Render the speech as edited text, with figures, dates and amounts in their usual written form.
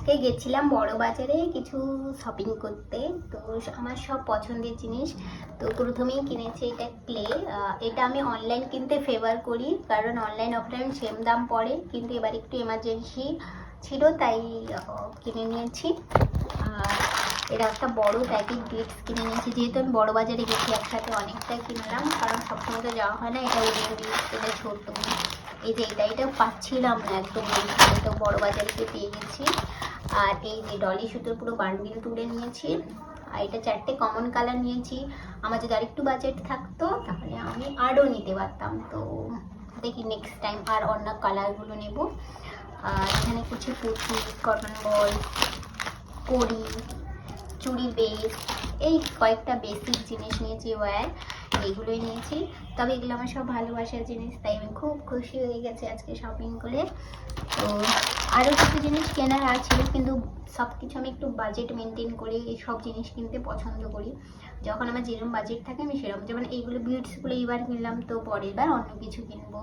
আজকে গেছিলাম বড় বাজারে কিছু শপিং করতে। তো আমার সব পছন্দের জিনিস। তো প্রথমেই কিনেছি এটা ক্লে। এটা আমি অনলাইন কিনতে ফেভার করি, কারণ অনলাইন অফলাইন সেম দাম পড়ে, কিন্তু এবার একটু এমার্জেন্সি ছিল তাই কিনে নিয়েছি। আর এটা একটা বড় প্যাকেট বিটস কিনে নিয়েছি, যেহেতু আমি বড় বাজারে গেছি একসাথে অনেকটাই কিনলাম, কারণ সবসময় তো যাওয়া হয় না। এটা উড়িয়ে এটা ছোট, এই যে এটা পাচ্ছিলাম না একদম, তো বড় বাজারে পেয়ে গেছি। আর এই যে ডলি সুতোর পুরো বান্ডিল তুলে নিয়েছি। আর এটা 4টে কমন কালার নিয়েছি। আমার যদি আরেকটু বাজেট থাকতো তাহলে আমি আরও নিতে পারতাম, তো দেখি নেক্সট টাইম আর অন্য কালারগুলো নেব। আর এখানে কিছু পুঁথি, কটন বল, কড়ি, চুড়ি বেস, এই কয়েকটা বেসিক জিনিস নিয়েছি, ওয়্যার এইগুলোই নিয়েছি। তবে এগুলো আমার সব ভালোবাসার জিনিস, তাই আমি খুব খুশি হয়ে গেছি আজকে শপিং করে। তো আরও কিছু জিনিস কেনার আছে, কিন্তু সব কিছু আমি একটু বাজেট মেনটেন করে এই সব জিনিস কিনতে পছন্দ করি। যখন আমার যেরকম বাজেট থাকে আমি সেরকম, যেমন এইগুলো বিটসগুলো এইবার কিনলাম, তো পরের বার অন্য কিছু কিনবো।